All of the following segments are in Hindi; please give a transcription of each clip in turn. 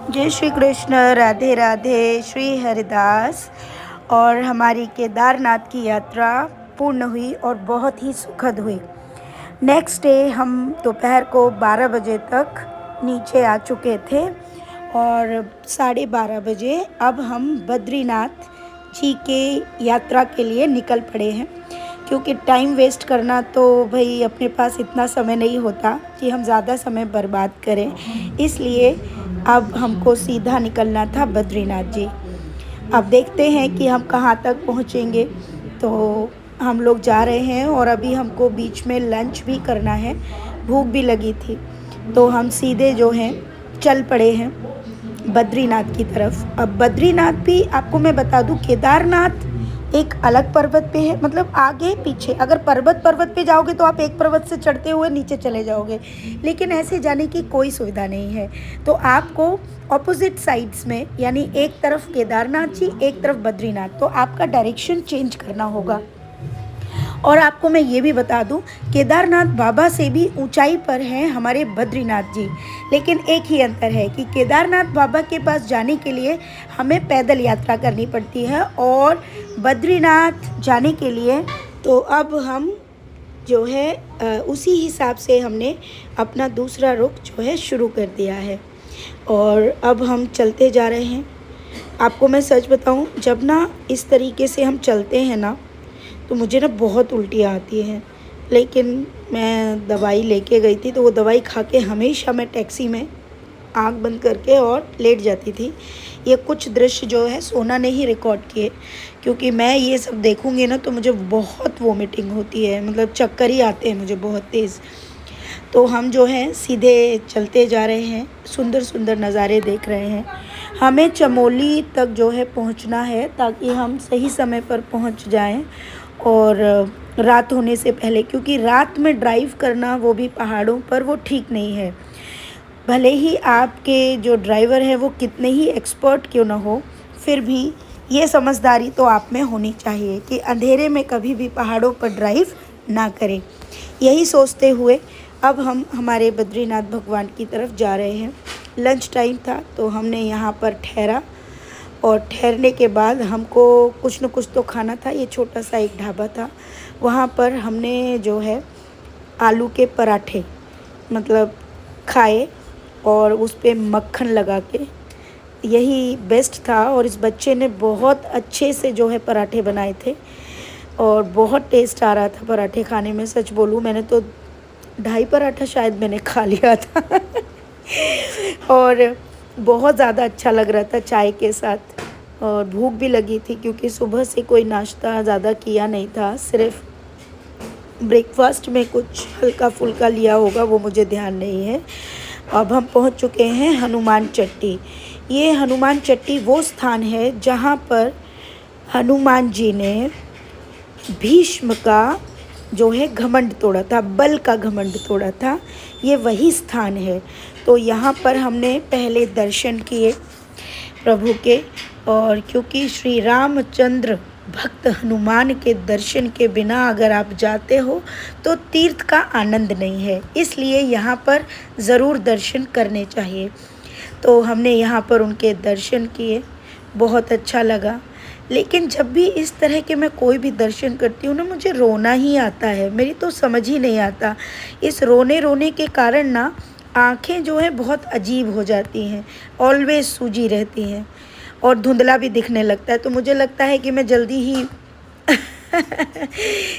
जय श्री कृष्ण, राधे राधे, श्री हरिदास। और हमारी केदारनाथ की यात्रा पूर्ण हुई और बहुत ही सुखद हुई। नेक्स्ट डे हम दोपहर को 12 बजे तक नीचे आ चुके थे और 12:30 बजे अब हम बद्रीनाथ जी के यात्रा के लिए निकल पड़े हैं, क्योंकि टाइम वेस्ट करना तो भाई अपने पास इतना समय नहीं होता कि हम ज़्यादा समय बर्बाद करें। इसलिए अब हमको सीधा निकलना था बद्रीनाथ जी। अब देखते हैं कि हम कहाँ तक पहुँचेंगे। तो हम लोग जा रहे हैं और अभी हमको बीच में लंच भी करना है, भूख भी लगी थी, तो हम सीधे जो हैं चल पड़े हैं बद्रीनाथ की तरफ। अब बद्रीनाथ भी आपको मैं बता दूं, केदारनाथ एक अलग पर्वत पे है, मतलब आगे पीछे। अगर पर्वत पे जाओगे तो आप एक पर्वत से चढ़ते हुए नीचे चले जाओगे, लेकिन ऐसे जाने की कोई सुविधा नहीं है। तो आपको ऑपोजिट साइड्स में, यानी एक तरफ केदारनाथ जी, एक तरफ बद्रीनाथ, तो आपका डायरेक्शन चेंज करना होगा। और आपको मैं ये भी बता दूं, केदारनाथ बाबा से भी ऊंचाई पर हैं हमारे बद्रीनाथ जी। लेकिन एक ही अंतर है कि केदारनाथ बाबा के पास जाने के लिए हमें पैदल यात्रा करनी पड़ती है, और बद्रीनाथ जाने के लिए तो अब हम जो है उसी हिसाब से हमने अपना दूसरा रुख जो है शुरू कर दिया है और अब हम चलते जा रहे हैं। आपको मैं सच बताऊं, जब ना इस तरीके से हम चलते हैं ना, तो मुझे ना बहुत उल्टियाँ आती हैं। लेकिन मैं दवाई लेके गई थी, तो वो दवाई खा के हमेशा मैं टैक्सी में आँख बंद करके और लेट जाती थी। ये कुछ दृश्य जो है सोना ने ही रिकॉर्ड किए, क्योंकि मैं ये सब देखूँगी ना तो मुझे बहुत वोमिटिंग होती है, मतलब चक्कर ही आते हैं मुझे बहुत तेज़। तो हम जो हैं सीधे चलते जा रहे हैं, सुंदर सुंदर नज़ारे देख रहे हैं। हमें चमोली तक जो है पहुंचना है, ताकि हम सही समय पर पहुंच जाएं और रात होने से पहले, क्योंकि रात में ड्राइव करना, वो भी पहाड़ों पर, वो ठीक नहीं है। भले ही आपके जो ड्राइवर है वो कितने ही एक्सपर्ट क्यों ना हो, फिर भी ये समझदारी तो आप में होनी चाहिए कि अंधेरे में कभी भी पहाड़ों पर ड्राइव ना करें। यही सोचते हुए अब हम हमारे बद्रीनाथ भगवान की तरफ जा रहे हैं। लंच टाइम था तो हमने यहाँ पर ठहरा, और ठहरने के बाद हमको कुछ न कुछ तो खाना था। ये छोटा सा एक ढाबा था, वहाँ पर हमने जो है आलू के पराठे मतलब खाए, और उस पे मक्खन लगा के, यही बेस्ट था। और इस बच्चे ने बहुत अच्छे से जो है पराठे बनाए थे और बहुत टेस्ट आ रहा था पराठे खाने में। सच बोलूँ, मैंने तो 2.5 पराठा शायद मैंने खा लिया था और बहुत ज़्यादा अच्छा लग रहा था चाय के साथ, और भूख भी लगी थी, क्योंकि सुबह से कोई नाश्ता ज़्यादा किया नहीं था, सिर्फ ब्रेकफास्ट में कुछ हल्का फुल्का लिया होगा, वो मुझे ध्यान नहीं है। अब हम पहुंच चुके हैं हनुमान चट्टी। ये हनुमान चट्टी वो स्थान है जहां पर हनुमान जी ने भीष्म का जो है घमंड तोड़ा था, बल का घमंड तोड़ा था। ये वही स्थान है। तो यहाँ पर हमने पहले दर्शन किए प्रभु के, और क्योंकि श्री रामचंद्र भक्त हनुमान के दर्शन के बिना अगर आप जाते हो तो तीर्थ का आनंद नहीं है, इसलिए यहाँ पर ज़रूर दर्शन करने चाहिए। तो हमने यहाँ पर उनके दर्शन किए, बहुत अच्छा लगा। लेकिन जब भी इस तरह के मैं कोई भी दर्शन करती हूँ ना, मुझे रोना ही आता है, मेरी तो समझ ही नहीं आता। इस रोने के कारण ना आँखें जो हैं बहुत अजीब हो जाती हैं, ऑलवेज सूजी रहती हैं, और धुंधला भी दिखने लगता है। तो मुझे लगता है कि मैं जल्दी ही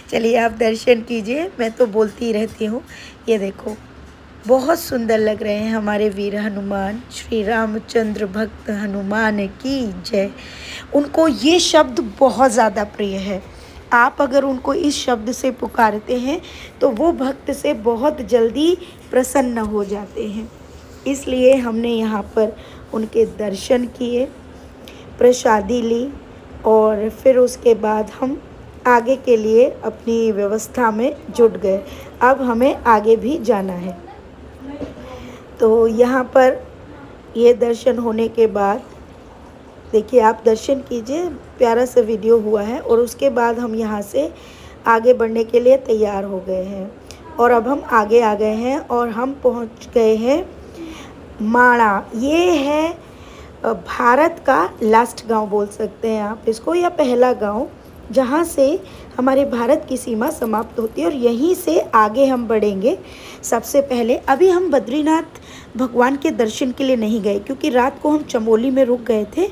चलिए आप दर्शन कीजिए, मैं तो बोलती ही रहती हूँ। ये देखो, बहुत सुंदर लग रहे हैं हमारे वीर हनुमान। श्री रामचंद्र भक्त हनुमान की जय। उनको ये शब्द बहुत ज़्यादा प्रिय है। आप अगर उनको इस शब्द से पुकारते हैं तो वो भक्त से बहुत जल्दी प्रसन्न हो जाते हैं। इसलिए हमने यहाँ पर उनके दर्शन किए, प्रसादी ली, और फिर उसके बाद हम आगे के लिए अपनी व्यवस्था में जुट गए। अब हमें आगे भी जाना है। तो यहाँ पर ये दर्शन होने के बाद देखिए, आप दर्शन कीजिए, प्यारा सा वीडियो हुआ है। और उसके बाद हम यहाँ से आगे बढ़ने के लिए तैयार हो गए हैं, और अब हम आगे आ गए हैं और हम पहुँच गए हैं माणा। ये है भारत का लास्ट गांव बोल सकते हैं आप इसको, या पहला गांव, जहां से हमारे भारत की सीमा समाप्त होती है और यहीं से आगे हम बढ़ेंगे। सबसे पहले अभी हम बद्रीनाथ भगवान के दर्शन के लिए नहीं गए क्योंकि रात को हम चमोली में रुक गए थे,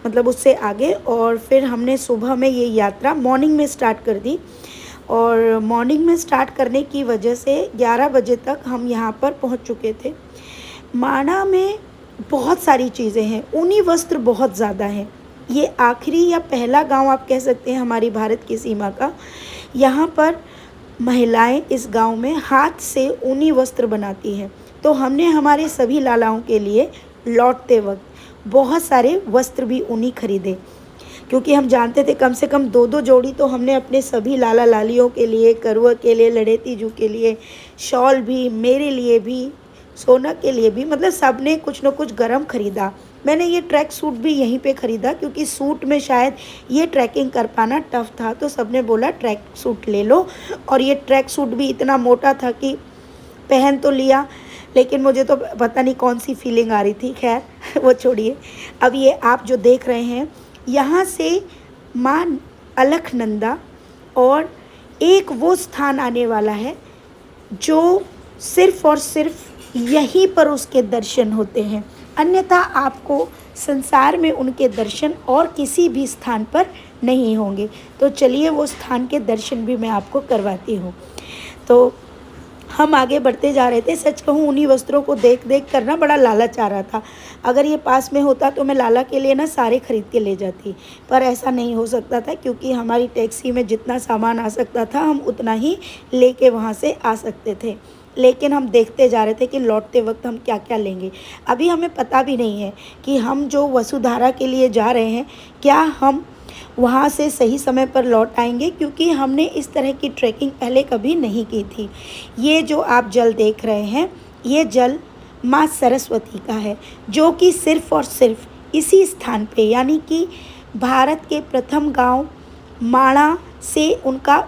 मतलब उससे आगे, और फिर हमने सुबह में ये यात्रा मॉर्निंग में स्टार्ट कर दी। और मॉर्निंग में स्टार्ट करने की वजह से 11 बजे तक हम यहाँ पर पहुँच चुके थे। माणा में बहुत सारी चीज़ें हैं, ऊनी वस्त्र बहुत ज़्यादा हैं। ये आखिरी या पहला गांव आप कह सकते हैं हमारी भारत की सीमा का। यहाँ पर महिलाएं इस गांव में हाथ से ऊनी वस्त्र बनाती हैं। तो हमने हमारे सभी लालाओं के लिए लौटते वक्त बहुत सारे वस्त्र भी ऊनी खरीदे, क्योंकि हम जानते थे कम से कम 2-2 जोड़ी तो हमने अपने सभी लाला लालियों के लिए, करुआ के लिए, लड़ेती जू के लिए, शॉल भी, मेरे लिए भी, सोना के लिए भी, मतलब सब ने कुछ न कुछ गरम ख़रीदा। मैंने ये ट्रैक सूट भी यहीं पे ख़रीदा क्योंकि सूट में शायद ये ट्रैकिंग कर पाना टफ़ था, तो सब ने बोला ट्रैक सूट ले लो। और ये ट्रैक सूट भी इतना मोटा था कि पहन तो लिया, लेकिन मुझे तो पता नहीं कौन सी फीलिंग आ रही थी। खैर वो छोड़िए। अब ये आप जो देख रहे हैं, यहाँ से माँ अलकनंदा और एक वो स्थान आने वाला है जो सिर्फ़ और सिर्फ यहीं पर उसके दर्शन होते हैं, अन्यथा आपको संसार में उनके दर्शन और किसी भी स्थान पर नहीं होंगे। तो चलिए वो स्थान के दर्शन भी मैं आपको करवाती हूँ। तो हम आगे बढ़ते जा रहे थे। सच कहूँ उन्हीं वस्त्रों को देख देख कर ना बड़ा लालच आ रहा था। अगर ये पास में होता तो मैं लाला के लिए ना सारे खरीद के ले जाती, पर ऐसा नहीं हो सकता था क्योंकि हमारी टैक्सी में जितना सामान आ सकता था हम उतना ही लेके वहाँ से आ सकते थे। लेकिन हम देखते जा रहे थे कि लौटते वक्त हम क्या क्या लेंगे। अभी हमें पता भी नहीं है कि हम जो वसुधारा के लिए जा रहे हैं क्या हम वहाँ से सही समय पर लौट आएंगे, क्योंकि हमने इस तरह की ट्रैकिंग पहले कभी नहीं की थी। ये जो आप जल देख रहे हैं, ये जल माँ सरस्वती का है, जो कि सिर्फ़ और सिर्फ इसी स्थान पे, यानी कि भारत के प्रथम गांव माणा से उनका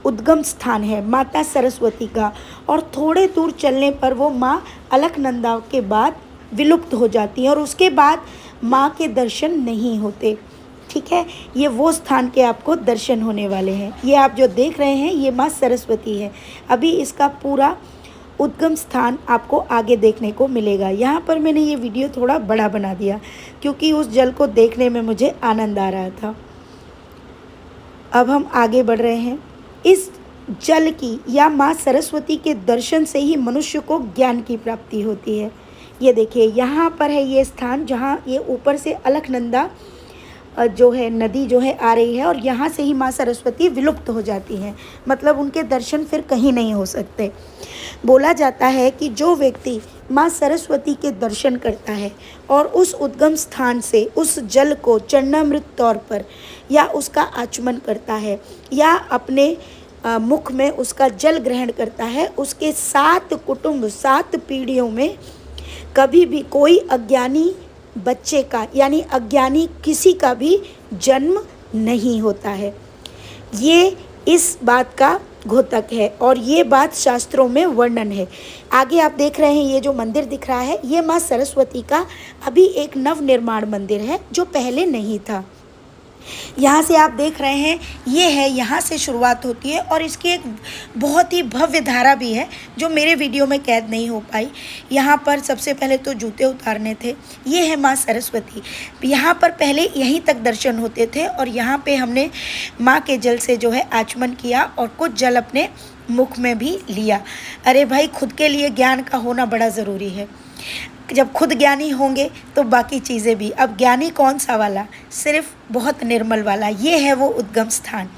उद्गम स्थान है माता सरस्वती का। और थोड़े दूर चलने पर वो माँ अलकनंदा के बाद विलुप्त हो जाती हैं और उसके बाद माँ के दर्शन नहीं होते। ठीक है, ये वो स्थान के आपको दर्शन होने वाले हैं। ये आप जो देख रहे हैं ये माँ सरस्वती है। अभी इसका पूरा उद्गम स्थान आपको आगे देखने को मिलेगा। यहाँ पर मैंने ये वीडियो थोड़ा बड़ा बना दिया क्योंकि उस जल को देखने में मुझे आनंद आ रहा था। अब हम आगे बढ़ रहे हैं। इस जल की या माँ सरस्वती के दर्शन से ही मनुष्य को ज्ञान की प्राप्ति होती है। ये देखिए यहाँ पर है ये स्थान जहाँ ये ऊपर से अलकनंदा जो है नदी जो है आ रही है और यहाँ से ही माँ सरस्वती विलुप्त हो जाती हैं, मतलब उनके दर्शन फिर कहीं नहीं हो सकते। बोला जाता है कि जो व्यक्ति माँ सरस्वती के दर्शन करता है और उस उद्गम स्थान से उस जल को चरणामृत तौर पर या उसका आचमन करता है या अपने मुख में उसका जल ग्रहण करता है, उसके 7 कुटुंब 7 पीढ़ियों में कभी भी कोई अज्ञानी बच्चे का यानी अज्ञानी किसी का भी जन्म नहीं होता है। ये इस बात का घोतक है और ये बात शास्त्रों में वर्णन है। आगे आप देख रहे हैं ये जो मंदिर दिख रहा है ये माँ सरस्वती का अभी एक नवनिर्माण मंदिर है जो पहले नहीं था। यहाँ से आप देख रहे हैं ये है, यहाँ से शुरुआत होती है और इसकी एक बहुत ही भव्य धारा भी है जो मेरे वीडियो में कैद नहीं हो पाई। यहाँ पर सबसे पहले तो जूते उतारने थे। ये है माँ सरस्वती। यहाँ पर पहले यहीं तक दर्शन होते थे और यहाँ पे हमने माँ के जल से जो है आचमन किया और कुछ जल अपने मुख में भी लिया। अरे भाई, खुद के लिए ज्ञान का होना बड़ा ज़रूरी है। जब खुद ज्ञानी होंगे तो बाकी चीज़ें भी। अब ज्ञानी कौन सा वाला? सिर्फ बहुत निर्मल वाला। ये है वो उद्गम स्थान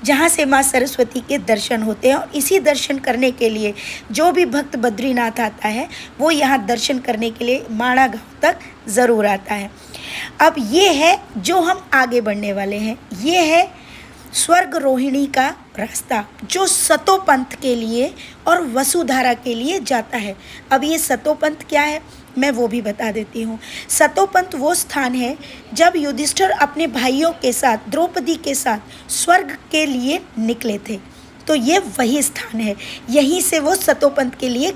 जहाँ से माँ सरस्वती के दर्शन होते हैं और इसी दर्शन करने के लिए जो भी भक्त बद्रीनाथ आता है वो यहाँ दर्शन करने के लिए माणा गांव तक ज़रूर आता है। अब ये है जो हम आगे बढ़ने वाले हैं, ये है स्वर्ग रोहिणी का रास्ता जो सतोपंथ के लिए और वसुधारा के लिए जाता है। अब ये सतोपंथ क्या है मैं वो भी बता देती हूँ। सतोपंथ वो स्थान है जब युधिष्ठिर अपने भाइयों के साथ द्रौपदी के साथ स्वर्ग के लिए निकले थे, तो ये वही स्थान है। यहीं से वो सतोपंथ के लिए